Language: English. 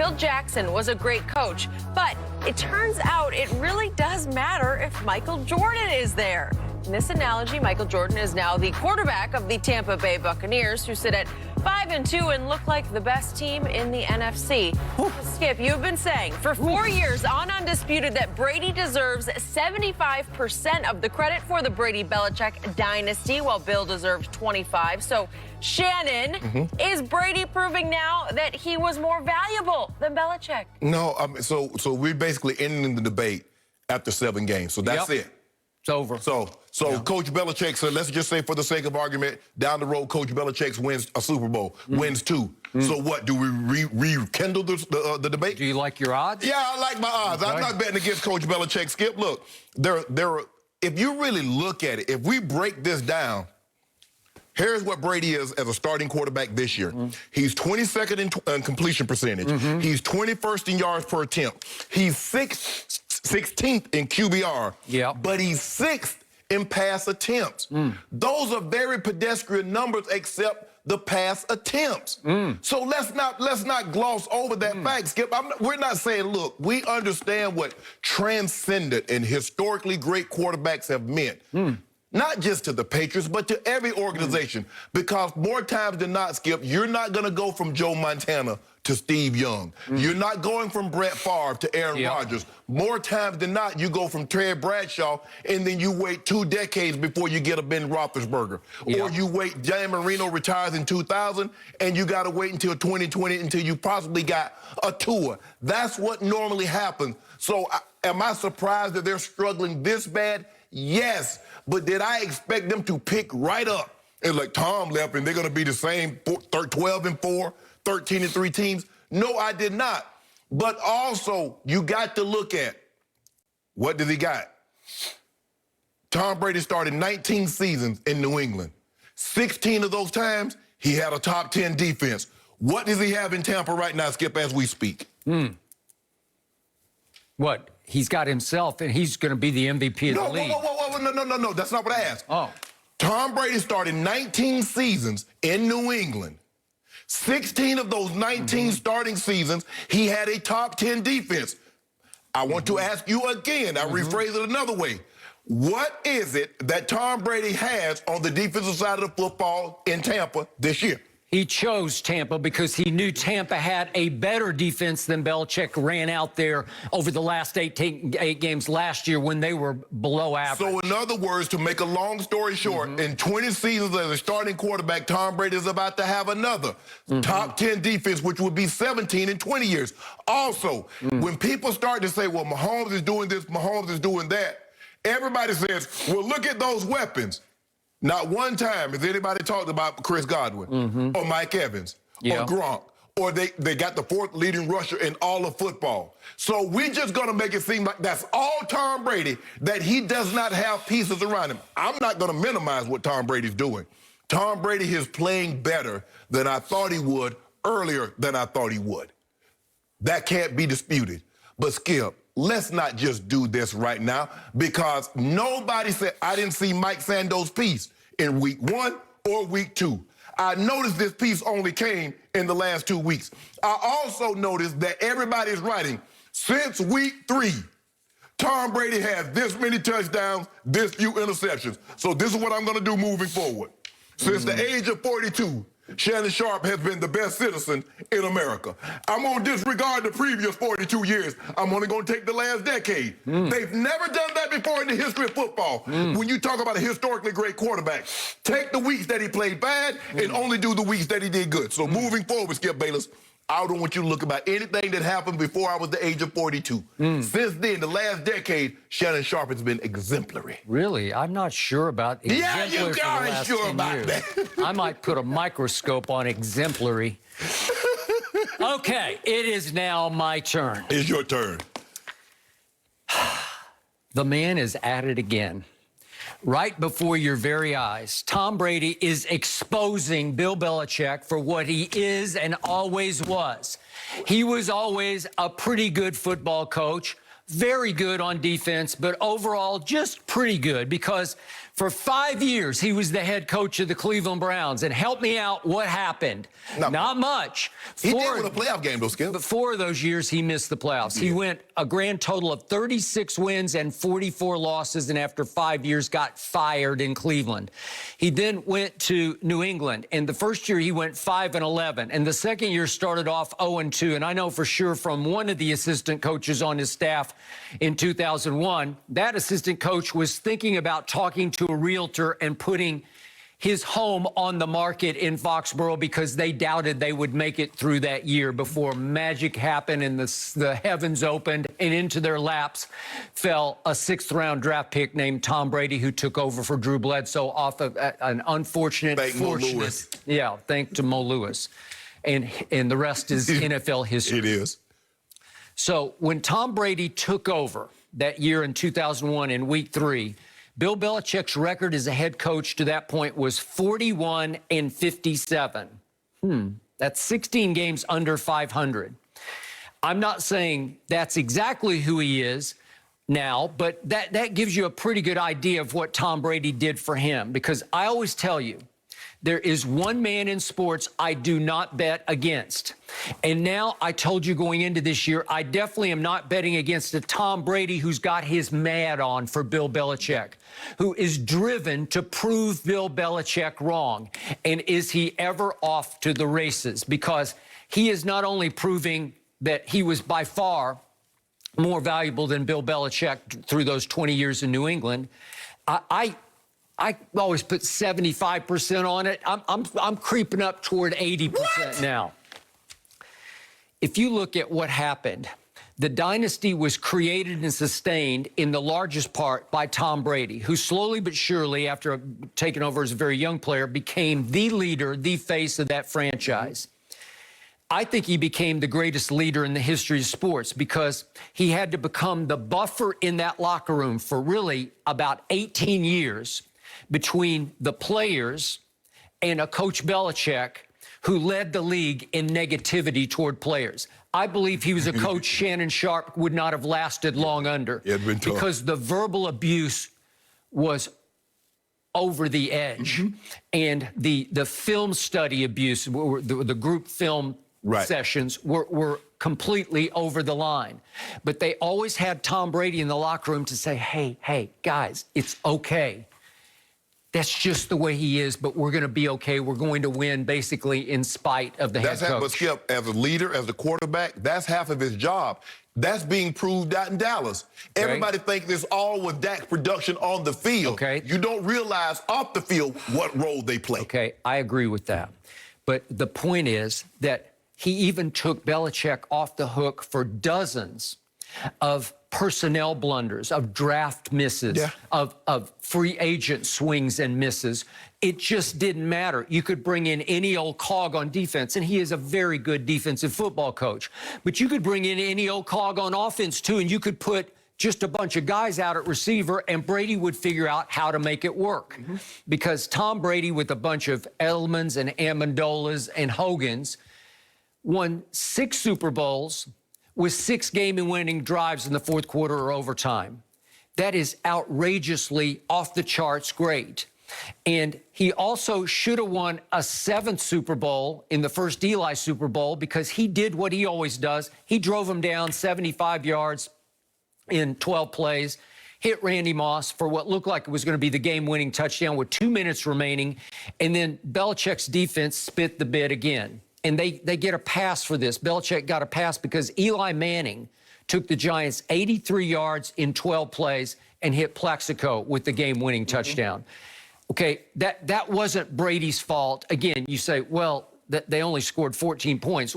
Phil Jackson was a great coach, but it turns out it really does matter if Michael Jordan is there. In this analogy, Michael Jordan is now the quarterback of the Tampa Bay Buccaneers, who sit at 5-2 and look like the best team in the NFC. Skip, you've been saying for 4 years on Undisputed that Brady deserves 75% of the credit for the Brady-Belichick dynasty, while Bill deserves 25%. So, Shannon, is Brady proving now that he was more valuable than Belichick? No, so we're basically ending the debate after 7 games. So that's it. It's over. So Coach Belichick, so let's just say for the sake of argument, down the road, Coach Belichick wins a Super Bowl, wins 2. So what, do we rekindle the debate? Do you like your odds? Yeah, I like my odds. I'm not betting against Coach Belichick, Skip. Look, if you really look at it, if we break this down, here's what Brady is as a starting quarterback this year. He's 22nd in completion percentage. He's 21st in yards per attempt. He's 16th in QBR, but he's 6th in pass attempts. Those are very pedestrian numbers, except the pass attempts. So let's not gloss over that fact, Skip. We're not saying, look, we understand what transcendent and historically great quarterbacks have meant. Not just to the Patriots, but to every organization. Because more times than not, Skip, you're not going to go from Joe Montana to Steve Young. You're not going from Brett Favre to Aaron Rodgers. More times than not, you go from Terry Bradshaw, and then you wait 2 decades before you get a Ben Roethlisberger. Or you wait, Dan Marino retires in 2000, and you got to wait until 2020 until you possibly got a tour. That's what normally happens. So am I surprised that they're struggling this bad? Yes. But did I expect them to pick right up? And like Tom left, and they're going to be the same 12-4, 13-3 teams? No, I did not. But also, you got to look at what does he got? Tom Brady started 19 seasons in New England. 16 of those times, he had a top 10 defense. What does he have in Tampa right now, Skip, as we speak? What? He's got himself, and he's going to be the MVP of the league. No, that's not what I asked. Oh. Tom Brady started 19 seasons in New England. 16 of those 19 starting seasons, he had a top 10 defense. I want to ask you again, I rephrase it another way. What is it that Tom Brady has on the defensive side of the football in Tampa this year? He chose Tampa because he knew Tampa had a better defense than Belichick ran out there over the last 8 games last year when they were below average. So in other words, to make a long story short, in 20 seasons as a starting quarterback, Tom Brady is about to have another top 10 defense, which would be 17 in 20 years. Also, when people start to say, well, Mahomes is doing this, Mahomes is doing that, everybody says, well, look at those weapons. Not one time has anybody talked about Chris Godwin or Mike Evans or Gronk, or they got the 4th leading rusher in all of football. So we're just going to make it seem like that's all Tom Brady, that he does not have pieces around him. I'm not going to minimize what Tom Brady's doing. Tom Brady is playing better than I thought he would, earlier than I thought he would. That can't be disputed. But Skip, let's not just do this right now, because nobody said, I didn't see Mike Sando's piece in week 1 or week 2. I noticed this piece only came in the last 2 weeks. I also noticed that everybody's writing, since week 3, Tom Brady has this many touchdowns, this few interceptions. So this is what I'm going to do moving forward. Since the age of 42, Shannon Sharp has been the best citizen in America. I'm going to disregard the previous 42 years. I'm only going to take the last decade. They've never done that before in the history of football. When you talk about a historically great quarterback, take the weeks that he played bad and only do the weeks that he did good. So moving forward, Skip Bayless, I don't want you to look about anything that happened before I was the age of 42. Since then, the last decade, Shannon Sharp has been exemplary. Really? I'm not sure about exemplary. Yeah, you are sure about that. I might put a microscope on exemplary. Okay, it is now my turn. It's your turn. The man is at it again. Right before your very eyes, Tom Brady is exposing Bill Belichick for what he is and always was. He was always a pretty good football coach, very good on defense, but overall just pretty good, because For 5 years, he was the head coach of the Cleveland Browns. And help me out, what happened? Not much. He did win a playoff game, though, Skip. But 4 of those years, he missed the playoffs. Yeah. He went a grand total of 36 wins and 44 losses, and after 5 years, got fired in Cleveland. He then went to New England, and the first year, he went 5-11, and the second year started off 0-2, and I know for sure from one of the assistant coaches on his staff in 2001, that assistant coach was thinking about talking to a realtor and putting his home on the market in Foxborough because they doubted they would make it through that year before magic happened and the heavens opened, and into their laps fell a 6th-round draft pick named Tom Brady, who took over for Drew Bledsoe off of an unfortunate, thanks to Mo Lewis. And the rest is NFL history. It is. So when Tom Brady took over that year in 2001 in week 3, Bill Belichick's record as a head coach to that point was 41-57. That's 16 games under 500. I'm not saying that's exactly who he is now, but that gives you a pretty good idea of what Tom Brady did for him, because I always tell you, there is one man in sports I do not bet against. And now I told you going into this year, I definitely am not betting against a Tom Brady who's got his mad on for Bill Belichick, who is driven to prove Bill Belichick wrong. And is he ever off to the races? Because he is not only proving that he was by far more valuable than Bill Belichick through those 20 years in New England. I always put 75% on it. I'm creeping up toward 80% now. If you look at what happened, the dynasty was created and sustained in the largest part by Tom Brady, who slowly but surely, after taking over as a very young player, became the leader, the face of that franchise. I think he became the greatest leader in the history of sports because he had to become the buffer in that locker room for really about 18 years between the players and a Coach Belichick who led the league in negativity toward players. I believe he was a coach Shannon Sharp would not have lasted long under because the verbal abuse was over the edge. And the film study abuse, the group film sessions were completely over the line. But they always had Tom Brady in the locker room to say, hey, guys, it's okay. That's just the way he is, but we're going to be okay. We're going to win, basically, in spite of the head coach. But Skip, as a leader, as a quarterback, that's half of his job. That's being proved out in Dallas. Okay. Everybody thinks it's all with Dak's production on the field. Okay. You don't realize off the field what role they play. Okay, I agree with that. But the point is that he even took Belichick off the hook for dozens of personnel blunders, of draft misses, of free agent swings and misses. It just didn't matter. You could bring in any old cog on defense, and he is a very good defensive football coach. But you could bring in any old cog on offense, too, and you could put just a bunch of guys out at receiver, and Brady would figure out how to make it work. Because Tom Brady, with a bunch of Edelmans and Amendolas and Hogans, won 6 Super Bowls with 6 game-winning drives in the fourth quarter or overtime. That is outrageously off-the-charts great. And he also should have won a 7th Super Bowl in the first Eli Super Bowl because he did what he always does. He drove him down 75 yards in 12 plays, hit Randy Moss for what looked like it was going to be the game-winning touchdown with 2 minutes remaining, and then Belichick's defense spit the bit again. And they get a pass for this. Belichick got a pass because Eli Manning took the Giants 83 yards in 12 plays and hit Plaxico with the game-winning touchdown. Okay, that wasn't Brady's fault. Again, you say, well, they only scored 14 points.